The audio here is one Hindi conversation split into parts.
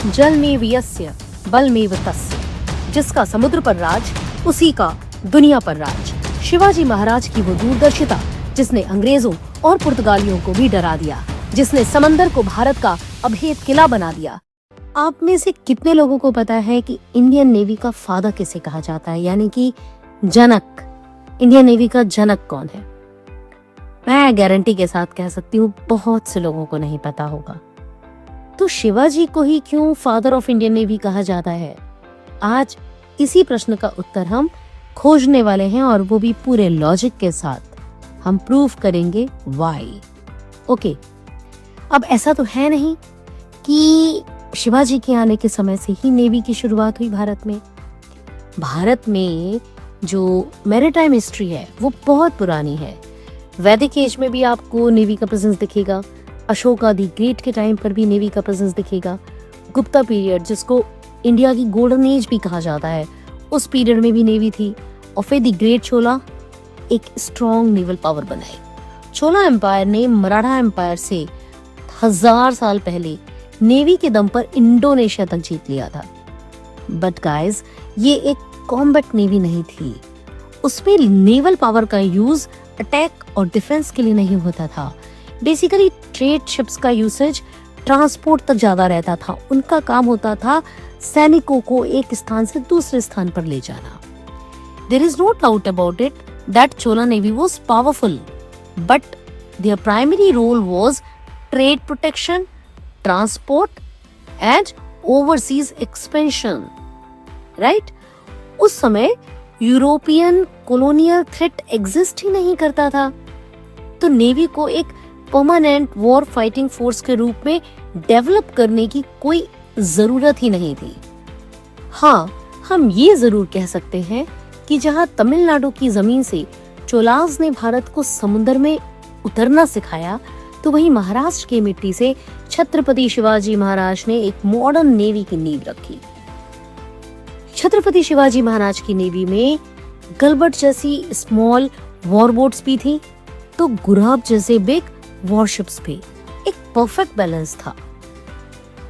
जल में यस्य बल में तस्य, जिसका समुद्र पर राज उसी का दुनिया पर राज। शिवाजी महाराज की वो दूरदर्शिता जिसने अंग्रेजों और पुर्तगालियों को भी डरा दिया, जिसने समंदर को भारत का अभेद किला बना दिया। आप में से कितने लोगों को पता है कि इंडियन नेवी का फादर किसे कहा जाता है, यानी कि जनक। इंडियन नेवी का जनक कौन है? मैं गारंटी के साथ कह सकती हूँ बहुत से लोगों को नहीं पता होगा। तो शिवाजी को ही क्यों फादर ऑफ इंडियन नेवी कहा जाता है? आज इसी प्रश्न का उत्तर हम खोजने वाले हैं, और वो भी पूरे लॉजिक के साथ। हम प्रूव करेंगे व्हाई। ओके, अब ऐसा तो है नहीं कि शिवाजी के आने के समय से ही नेवी की शुरुआत हुई भारत में। भारत में जो मैरीटाइम हिस्ट्री है वो बहुत पुरानी है। वैदिक एज में भी आपको नेवी का प्रेजेंस दिखेगा, अशोका दी ग्रेट के टाइम पर भी नेवी का प्रेजेंस दिखेगा, गुप्ता पीरियड जिसको इंडिया की गोल्डन एज भी कहा जाता है, उस पीरियड में भी नेवी थी। और फिर दी ग्रेट चोला एक स्ट्रॉन्ग नेवल पावर बनाई। चोला एम्पायर ने मराठा एम्पायर से 1000 साल पहले नेवी के दम पर इंडोनेशिया तक जीत लिया था। बट गाइस, ये एक कॉम्बैट नेवी नहीं थी। उसमें नेवल पावर का यूज अटैक और डिफेंस के लिए नहीं होता था। बेसिकली ट्रेड शिप्स का यूसेज ट्रांसपोर्ट तक ज्यादा रहता था। उनका काम होता था सैनिकों को एक स्थान से दूसरे स्थान पर ले जाना। There is no doubt about it that Chola navy was powerful, but their primary role was trade protection, transport and overseas expansion, right? उस समय यूरोपियन कॉलोनियल थ्रेट एग्जिस्ट ही नहीं करता था, तो नेवी को एक परमानेंट वॉर फाइटिंग फोर्स के रूप में डेवलप करने की कोई जरूरत ही नहीं थी। हाँ, हम ये जरूर कह सकते हैं कि जहाँ तमिलनाडु की जमीन से चोलाज ने भारत को समुद्र में उतरना सिखाया, तो वहीं महाराष्ट्र की मिट्टी से छत्रपति शिवाजी महाराज ने एक मॉडर्न नेवी की नींव रखी। छत्रपति शिवाजी महाराज की नेवी में गलबट जैसी स्मॉल वॉरबोट्स भी थी, तो गुराब जैसे बिग वॉरशिप्स भी। एक परफेक्ट बैलेंस था।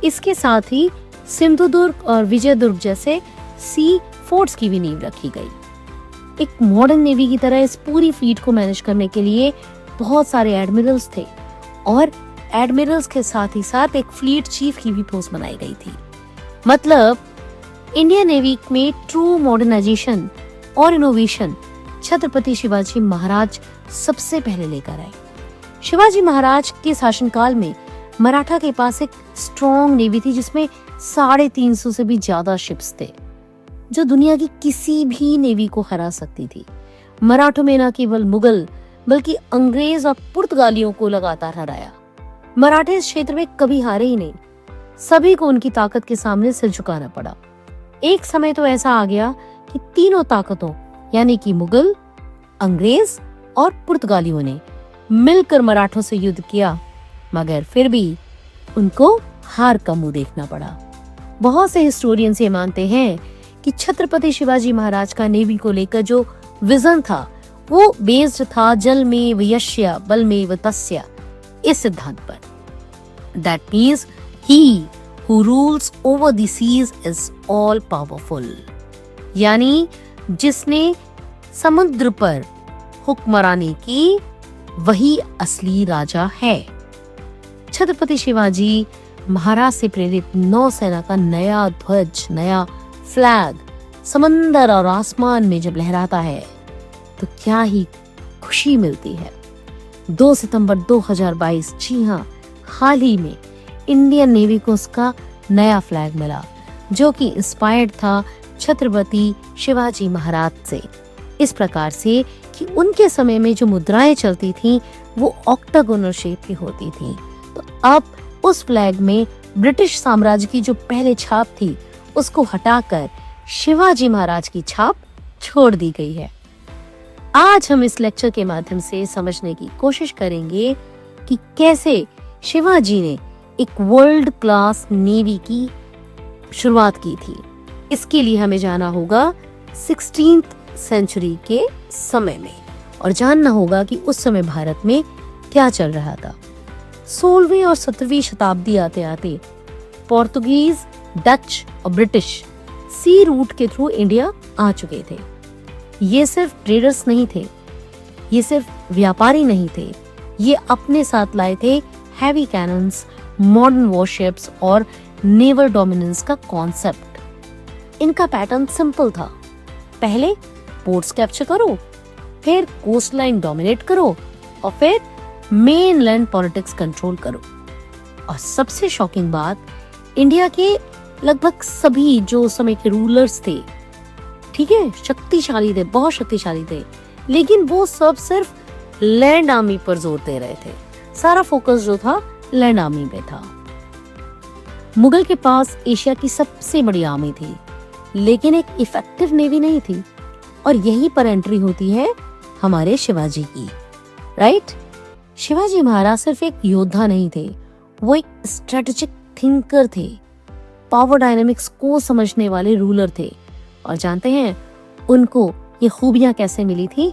इसके साथ ही सिंधुदुर्ग और विजयदुर्ग जैसे सी फोर्ट्स की भी नींव रखी गई। एक मॉडर्न नेवी की तरह इस पूरी फ्लीट को मैनेज करने के लिए बहुत सारे एडमिरल्स थे, और एडमिरल्स के साथ ही साथ एक फ्लीट चीफ की भी पोस्ट बनाई गई थी। मतलब इंडियन नेवी में ट्रू मॉडर्नाइजेशन और इनोवेशन छत्रपति शिवाजी महाराज सबसे पहले लेकर आए। शिवाजी महाराज के शासनकाल में मराठा के पास एक स्ट्रॉन्ग नेवी थी, जिसमें 350 से भी ज्यादा शिप्स थे, जो दुनिया की किसी भी नेवी को हरा सकती थी। मराठों में न केवल मुगल बल्कि अंग्रेज और पुर्तगालियों को लगातार हराया। मराठे इस क्षेत्र में कभी हारे ही नहीं। सभी को उनकी ताकत के सामने सिर झुकाना पड़ा। एक समय तो ऐसा आ गया कि तीनों ताकतों यानी कि मुगल, अंग्रेज और पुर्तगालियों ने मिलकर मराठों से युद्ध किया, मगर फिर भी उनको हार का मुंह देखना पड़ा। बहुत से हिस्टोरियंस ये मानते हैं कि छत्रपति शिवाजी महाराज का नेवी को लेकर जो विजन था वो बेस्ड था जल में यस्य बल में तस्य इस सिद्धांत पर। That means he who rules over the seas is all powerful, यानी जिसने समुद्र पर हुक्मरानी की वही असली राजा है। छत्रपति शिवाजी महाराज से प्रेरित नौसेना का नया ध्वज, नया फ्लैग समंदर और आसमान में जब लहराता है तो क्या ही खुशी मिलती है। 2 सितंबर 2022, जी हाँ, हाल ही में इंडियन नेवी को उसका नया फ्लैग मिला, जो कि इंस्पायर्ड था छत्रपति शिवाजी महाराज से। इस प्रकार से कि उनके समय में जो मुद्राएं चलती थीं वो ऑक्टागोनल शेप की होती थीं। तो अब उस फ्लैग में ब्रिटिश साम्राज्य की जो पहले छाप थी उसको हटाकर शिवाजी महाराज की छाप छोड़ दी गई है। आज हम इस लेक्चर के माध्यम से समझने की कोशिश करेंगे कि कैसे शिवाजी ने एक वर्ल्ड क्लास नेवी की शुरुआत की थी। इसके लिए हमें जाना होगा 16th सेंचुरी के समय में और जानना होगा कि उस समय भारत में क्या चल रहा था। 16वीं और 17वीं शताब्दी आते आते पोर्तुगीज, डच और ब्रिटिश सी रूट के थ्रू इंडिया आ चुके थे। ये सिर्फ ट्रेडर्स नहीं थे, ये सिर्फ व्यापारी नहीं थे, ये अपने साथ लाए थे हैवी कैनन्स, मॉडर्न वॉरशिप्स और नेवल डोमिनेंस का कॉन्सेप्ट। इनका पैटर्न सिंपल था, पहले पोर्ट्स कैप्चर करो, फिर कोस्ट लाइन डोमिनेट करो और फिर मेनलैंड पॉलिटिक्स कंट्रोल करो। और सबसे शॉकिंग बात, इंडिया के लगभग सभी जो उस समय के रूलर्स थे, ठीक है, शक्तिशाली थे, बहुत शक्तिशाली थे, लेकिन वो सब सिर्फ लैंड आर्मी पर जोर दे रहे थे। सारा फोकस जो था लैंड आर्मी पे था। मुगल के पास एशिया की सबसे बड़ी आर्मी थी, लेकिन एक इफेक्टिव नेवी नहीं थी। और यहीं पर एंट्री होती है हमारे शिवाजी की, राइट। शिवाजी महाराज सिर्फ एक योद्धा नहीं थे, वो एक स्ट्रेटेजिक थिंकर थे, पावर डायनामिक्स को समझने वाले रूलर थे। और जानते हैं उनको ये खूबियां कैसे मिली थी?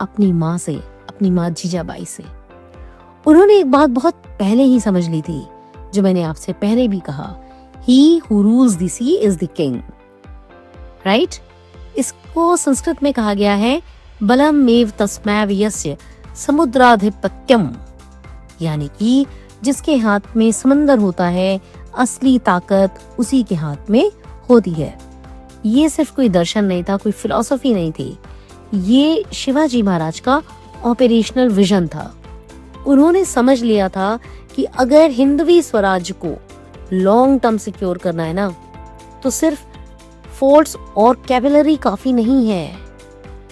अपनी माँ से, अपनी माँ जीजाबाई से। उन्होंने एक बात बहुत पहले ही समझ ली थी, जो मैंने आपसे पहले भी कहा, he who rules the sea is the king, right. इसको संस्कृत में कहा गया है बलमेव तस्मैव यस्य समुद्राधिपत्यम, यानी कि जिसके हाथ में समंदर होता है, असली ताकत उसी के हाथ में होती है। ये सिर्फ कोई दर्शन नहीं था, कोई फिलॉसफी नहीं थी, ये शिवाजी महाराज का ऑपरेशनल विजन था। उन्होंने समझ लिया था कि अगर हिंदवी स्वराज्य को लॉन्ग टर्म सिक्योर करना है ना, तो सिर्फ फोर्ट्स और कैवेलरी काफी नहीं है,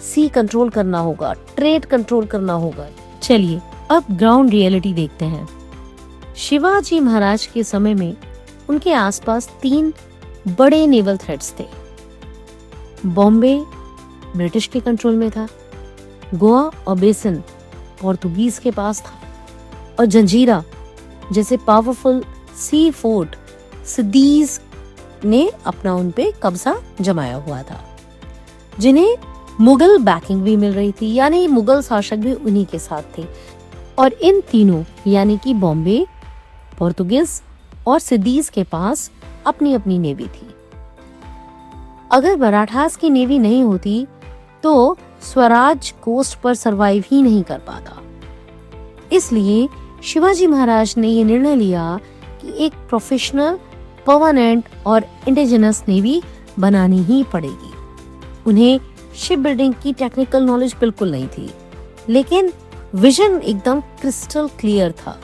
सी कंट्रोल करना होगा, ट्रेड कंट्रोल करना होगा। चलिए अब ग्राउंड रियलिटी देखते हैं। शिवाजी महाराज के समय में उनके आसपास 3 बड़े नेवल थ्रेट्स थे। बॉम्बे ब्रिटिश के कंट्रोल में था, गोवा और बेसिन पोर्तुगीज के पास था, और जंजीरा जैसे पावरफुल सी फोर्ट सिद्दीज ने अपना उन पे कब्जा जमाया हुआ था, जिन्हें मुगल बैकिंग भी मिल रही थी, यानी मुगल शासक भी उन्हीं के साथ थे। और इन तीनों यानी कि बॉम्बे, पोर्तुगीज और सिद्दीज के पास अपनी अपनी नेवी थी। अगर मराठास की नेवी नहीं होती तो स्वराज कोस्ट पर सरवाइव ही नहीं कर पाता। इसलिए शिवाजी महाराज ने यह निर्णय लिया कि एक प्रोफेशनल, परमानेंट और इंडिजिनस नेवी बनानी ही पड़ेगी। उन्हें शिप बिल्डिंग की टेक्निकल नॉलेज बिल्कुल नहीं थी, लेकिन विजन एकदम क्रिस्टल क्लियर था।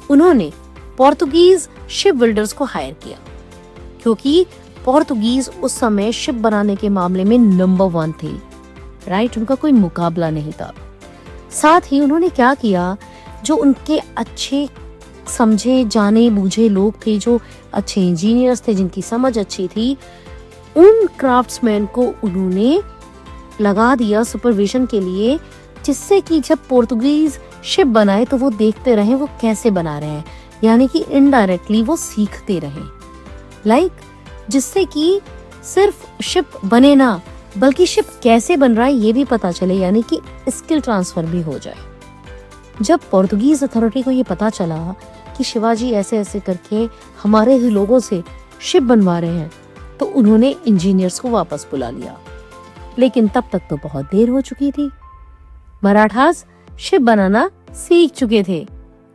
उन्होंने पोर्तुगीज शिप बिल्डर्स को हायर किया, क्योंकि पोर्तुगीज उस समय शिप बनाने के मामले में नंबर 1 थे, राइट। उनका कोई मुकाबला नहीं था। साथ ही उन्होंने क्या किया, जो उनके अच्छे समझे जाने बूझे लोग थे, जो अच्छे इंजीनियर्स थे, जिनकी समझ अच्छी थी, उन क्राफ्ट्समैन को उन्होंने लगा दिया सुपरविजन के लिए, जिससे कि जब पोर्तुगीज शिप बनाए तो वो देखते रहे वो कैसे बना रहे हैं, यानी कि इनडायरेक्टली वो सीखते रहे, जिससे कि सिर्फ शिप बने ना, बल्कि शिप कैसे बन रहा है ये भी पता चले, यानी कि स्किल ट्रांसफर भी हो जाए। जब पोर्तुगीज अथॉरिटी को ये पता चला कि शिवाजी ऐसे ऐसे करके हमारे ही लोगों से शिप बनवा रहे हैं, तो उन्होंने इंजीनियर्स को वापस बुला लिया। लेकिन तब तक तो बहुत देर हो चुकी थी। मराठास शिप बनाना सीख चुके थे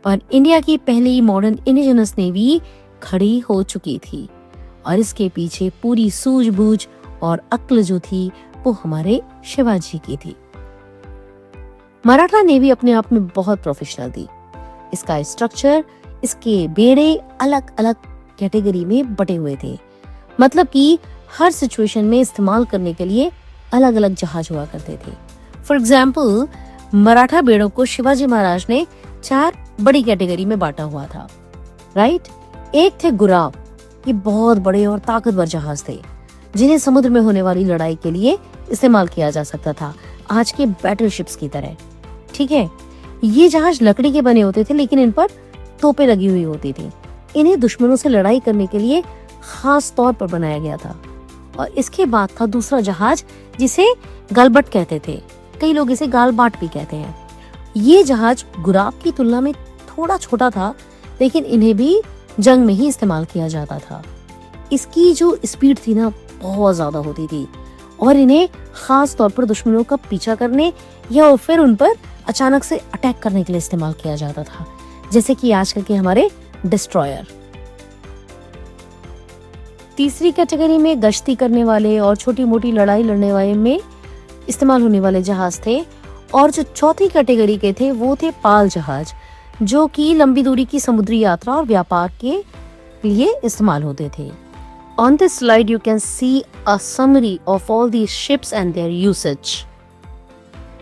और इंडिया की पहली मॉडर्न इंडिजिनस नेवी खड़ी हो चुकी थी, और इसके पीछे पूरी सूझबूझ और अक्ल जो थी वो हमारे शिवाजी की थी। मराठा नेवी अपने आप में बहुत प्रोफेशनल थी। इसका स्ट्रक्चर, इसके बेड़े अलग अलग कैटेगरी में बटे हुए थे, मतलब कि हर सिचुएशन में इस्तेमाल करने के लिए अलग अलग जहाज हुआ करते थे। फॉर एग्जाम्पल, मराठा बेड़ों को शिवाजी महाराज ने 4 बड़ी कैटेगरी में बांटा हुआ था, राइट। एक थे गुराव, ये बहुत बड़े और ताकतवर जहाज थे, जिन्हें समुद्र में होने वाली लड़ाई के लिए इस्तेमाल किया जा सकता था, आज के बैटल शिप्स की तरह, ठीक है। ये जहाज लकड़ी के बने होते थे, लेकिन इन पर तोपें लगी हुई होती थी। इन्हें दुश्मनों से लड़ाई करने के लिए खास तौर पर बनाया गया था। और इसके बाद था दूसरा जहाज, जिसे गलबट कहते थे, कई लोग इसे गालबाट भी कहते हैं। ये जहाज गुराब की तुलना में थोड़ा छोटा था, लेकिन इन्हें भी जंग में ही इस्तेमाल किया जाता था। इसकी जो स्पीड थी ना बहुत ज्यादा होती थी और इन्हें खास तौर पर दुश्मनों का पीछा करने या फिर उन पर अचानक से अटैक करने के लिए इस्तेमाल किया जाता था, जैसे कि आजकल के हमारे डिस्ट्रॉयर। तीसरी कैटेगरी में गश्ती करने वाले और छोटी मोटी लड़ाई लड़ने वाले में इस्तेमाल होने वाले जहाज थे, और जो चौथी कैटेगरी के थे वो थे पाल जहाज, जो कि लंबी दूरी की समुद्री यात्रा और व्यापार के लिए इस्तेमाल होते थे। On this slide you can see a summary of all these ships and their usage.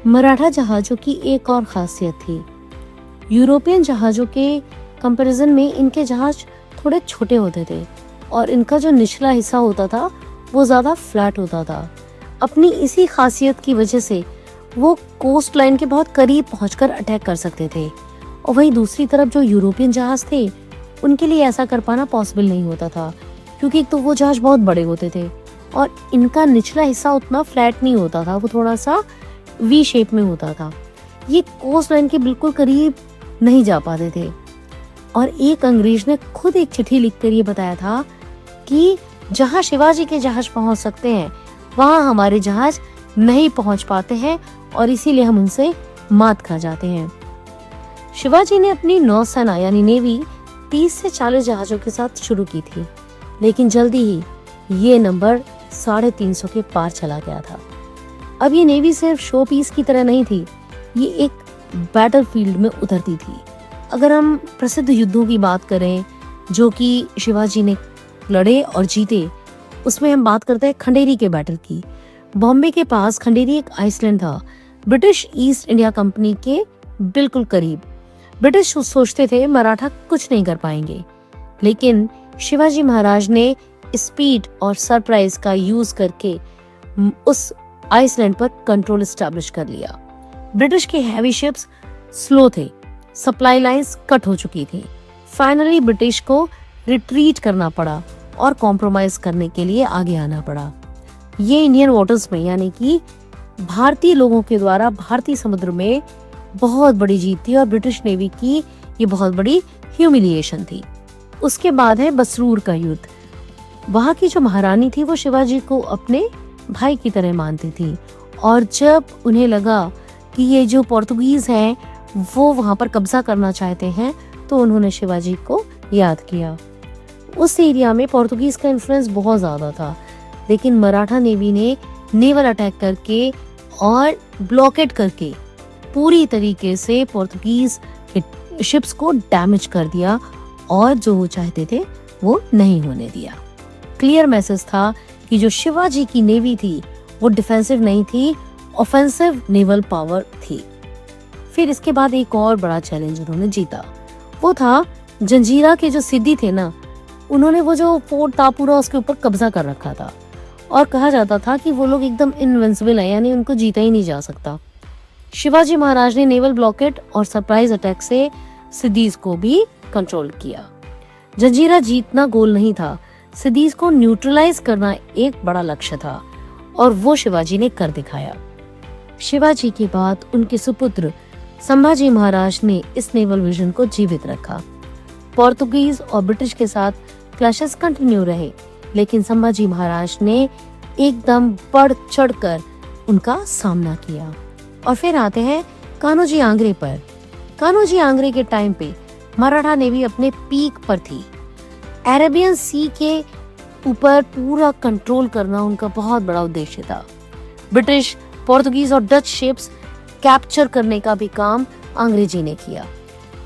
Maratha जहाजों की एक और खासियत थी, यूरोपियन जहाजों के कंपैरिजन में इनके जहाज थोड़े छोटे होते थे और इनका जो निचला हिस्सा होता था वो ज़्यादा फ्लैट होता था। अपनी इसी खासियत की वजह से वो कोस्ट लाइन के बहुत करीब पहुंचकर अटैक कर सकते थे, और वहीं दूसरी तरफ जो यूरोपियन जहाज थे उनके लिए ऐसा कर पाना पॉसिबल नहीं होता था, क्योंकि एक तो वो जहाज बहुत बड़े होते थे और इनका निचला हिस्सा उतना फ्लैट नहीं होता था, वो थोड़ा सा वी शेप में होता था। ये कोस्ट लाइन के बिल्कुल करीब नहीं जा पाते थे। और एक अंग्रेज ने खुद एक चिट्ठी लिखकर ये बताया था कि जहां शिवाजी के जहाज पहुंच सकते हैं वहां हमारे जहाज नहीं पहुंच पाते हैं और इसीलिए हम उनसे मात खा जाते हैं। शिवाजी ने अपनी नौसेना यानी नेवी 30 से 40 जहाजों के साथ शुरू की थी, लेकिन जल्दी ही ये नंबर 350 के पार चला गया था। अब ये नेवी सिर्फ शो पीस की तरह नहीं थी, ये एक बैटलफील्ड में उतरती थी। अगर हम प्रसिद्ध युद्धों की बात करें जो कि शिवाजी ने लड़े और जीते, उसमें हम बात करते हैं खंडेरी के बैटल की। बॉम्बे के पास खंडेरी एक आइसलैंड था, ब्रिटिश ईस्ट इंडिया कंपनी के बिल्कुल करीब। ब्रिटिश सोचते थे मराठा कुछ नहीं कर पाएंगे, लेकिन शिवाजी महाराज ने स्पीड और सरप्राइज का यूज करके उस आइसलैंड पर कंट्रोल एस्टैब्लिश कर लिया। ब्रिटिश के हैवी शिप्स स्लो थे, सप्लाई लाइंस कट हो चुकी थी। फाइनली ब्रिटिश को रिट्रीट करना पड़ा और कॉम्प्रोमाइज करने के लिए आगे आना पड़ा। ये इंडियन वाटर्स में यानी कि भारतीय लोगों के द्वारा भारतीय समुद्र में बहुत बड़ी जीत थी और ब्रिटिश नेवी की ये बहुत बड़ी ह्यूमिलिएशन थी। उसके बाद है बसरूर का युद्ध। वहां की जो महारानी थी वो शिवाजी को अपने भाई की तरह मानती थी, और जब उन्हें लगा कि ये जो पोर्तुगीज हैं वो वहां पर कब्जा करना चाहते हैं तो उन्होंने शिवाजी को याद किया। उस एरिया में पोर्तुगीज का इन्फ्लुएंस बहुत ज्यादा था, लेकिन मराठा नेवी ने नेवल अटैक करके और ब्लॉकेट करके पूरी तरीके से पोर्तुगीज के शिप्स को डैमेज कर दिया और जो वो चाहते थे वो नहीं होने दिया। क्लियर मैसेज था कि जो शिवाजी की नेवी थी वो डिफेंसिव नहीं थी, ऑफेंसिव नेवल पावर थी। फिर इसके बाद एक और बड़ा चैलेंज उन्होंने जीता, वो था जंजीरा के जो सिद्दी थे ना, उन्होंने वो जो फोर्ट था पूरा उसके ऊपर कब्जा कर रखा था और कहा जाता था कि वो लोग एकदम इनविंसिबल है, यानी उनको जीता ही नहीं जा सकता। शिवाजी महाराज ने नेवल ब्लॉकेट और सरप्राइज अटैक से सिद्दीज को भी कंट्रोल किया। जंजीरा जीतना गोल नहीं था, सिद्दीज को न्यूट्रलाइज करना एक बड़ा लक्ष्य था और वो शिवाजी ने कर दिखाया। शिवाजी के बाद उनके सुपुत्र संभाजी महाराज ने इस नेवल विजन को जीवित रखा। पोर्तुगीज और ब्रिटिश के साथ क्लैशेस कंटिन्यू रहे, लेकिन संभाजी महाराज ने एकदम बढ़ चढ़कर उनका सामना किया। और फिर आते हैं कान्होजी आंग्रे पर। कान्होजी आंग्रे के टाइम पे मराठा नेवी अपने पीक पर थी। अरेबियन सी के ऊपर पूरा कंट्रोल करना उनका बहुत बड़ा उद्देश्य था। ब्रिटिश, पोर्तुगीज और डच शिप्स कैप्चर करने का भी काम अंग्रेजी ने किया।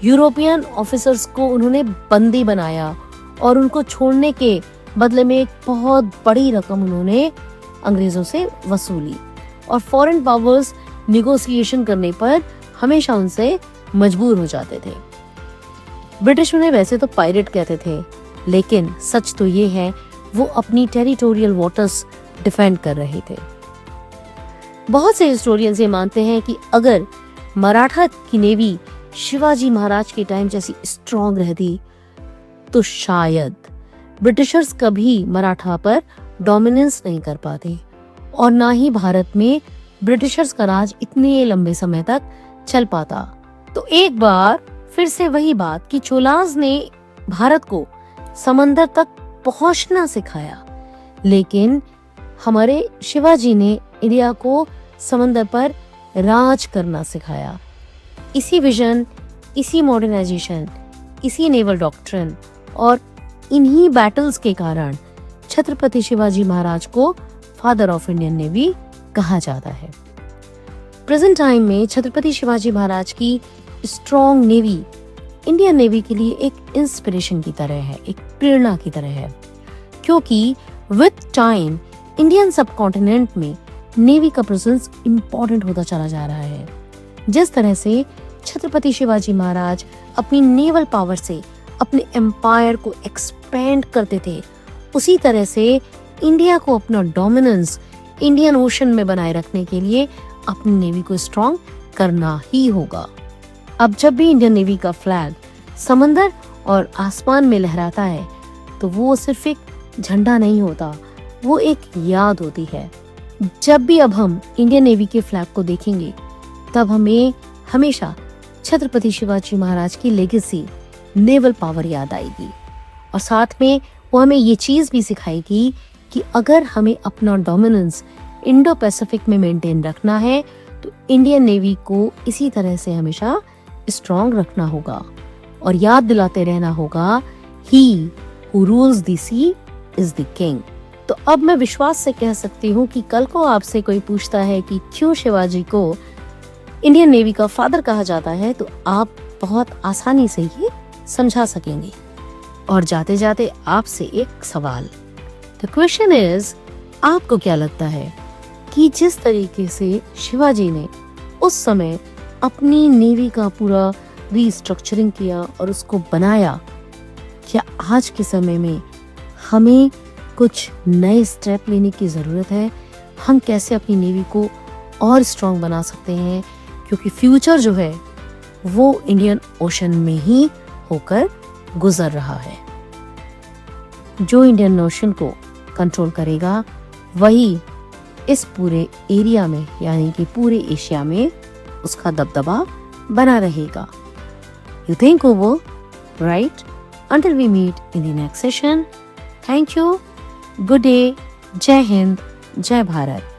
यूरोपियन ऑफिसर्स को उन्होंने बंदी बनाया और उनको छोड़ने के बदले में एक बहुत बड़ी रकम उन्होंने अंग्रेजों से वसूली, और फॉरेन पावर्स निगोशिएशन करने पर हमेशा उनसे मजबूर हो जाते थे। ब्रिटिश उन्हें वैसे तो पायरेट कहते थे, लेकिन सच तो ये है वो अपनी टेरिटोरियल वाटर्स डिफेंड कर रहे थे। बहुत से हिस्टोरियंस ये मानते हैं कि अगर मराठा की नेवी शिवाजी महाराज के टाइम जैसी स्ट्रॉन्ग रहती तो शायद ब्रिटिशर्स कभी मराठा पर डोमिनेंस नहीं कर पाते और ना ही भारत में ब्रिटिशर्स का राज इतने लंबे समय तक चल पाता। तो एक बार फिर से वही बात कि चोलास ने भारत को समंदर तक पहुंचना सिखाया, लेकिन हमारे शिवाजी ने इंडिया को समंदर पर राज करना सिखाया। इसी विजन, इसी मॉडर्नाइजेशन, इसी नेवल डॉक्ट्रिन और इन्हीं बैटल्स के कारण छत्रपति शिवाजी महाराज को फादर ऑफ इंडियन नेवी कहा जाता है। प्रेजेंट टाइम में छत्रपति शिवाजी महाराज की स्ट्रॉन्ग नेवी इंडियन नेवी के लिए एक इंस्पिरेशन की तरह है, एक प्रेरणा की तरह है, क्योंकि विद टाइम इंडियन सब कॉन्टिनेंट में नेवी का प्रेजेंस इंपॉर्टेंट होता चला जा रहा है। जिस तरह से छत्रपति शिवाजी महाराज अपनी नेवल पावर से अपने एम्पायर को एक्सपेंड करते थे, उसी तरह से इंडिया को अपना डोमिनेंस इंडियन ओशन में बनाए रखने के लिए अपनी नेवी को स्ट्रॉन्ग करना ही होगा। अब जब भी इंडियन नेवी का फ्लैग समंदर और आसमान में लहराता है तो वो सिर्फ एक झंडा नहीं होता, वो एक याद होती है। जब भी अब हम इंडियन नेवी के फ्लैग को देखेंगे तब हमें हमेशा छत्रपति शिवाजी महाराज की लेगेसी, नेवल पावर याद आएगी, और साथ में वो हमें ये चीज भी सिखाएगी कि अगर हमें अपना डोमिनेंस इंडो पैसिफिक में मेंटेन रखना है तो इंडियन नेवी को इसी तरह से हमेशा स्ट्रॉन्ग रखना होगा और याद दिलाते रहना होगा, he who rules the sea is the king. तो अब मैं विश्वास से कह सकती हूँ कि कल को आपसे कोई पूछता है कि क्यों शिवाजी को इंडियन नेवी का फादर कहा जाता है, तो आप बहुत आसानी से ये समझा सकेंगे। और जाते जाते आपसे एक सवाल, द क्वेश्चन इज, आपको क्या लगता है कि जिस तरीके से शिवाजी ने उस समय अपनी नेवी का पूरा रीस्ट्रक्चरिंग किया और उसको बनाया, क्या आज के समय में हमें कुछ नए स्टेप लेने की ज़रूरत है? हम कैसे अपनी नेवी को और स्ट्रॉन्ग बना सकते हैं, क्योंकि फ्यूचर जो है वो इंडियन ओशन में ही होकर गुजर रहा है। जो इंडियन ओशन को कंट्रोल करेगा वही इस पूरे एरिया में, यानी कि पूरे एशिया में उसका दबदबा बना रहेगा। You think over, right? Until we meet in the next session. Thank you. Good day. Jai Hind. Jai Bharat.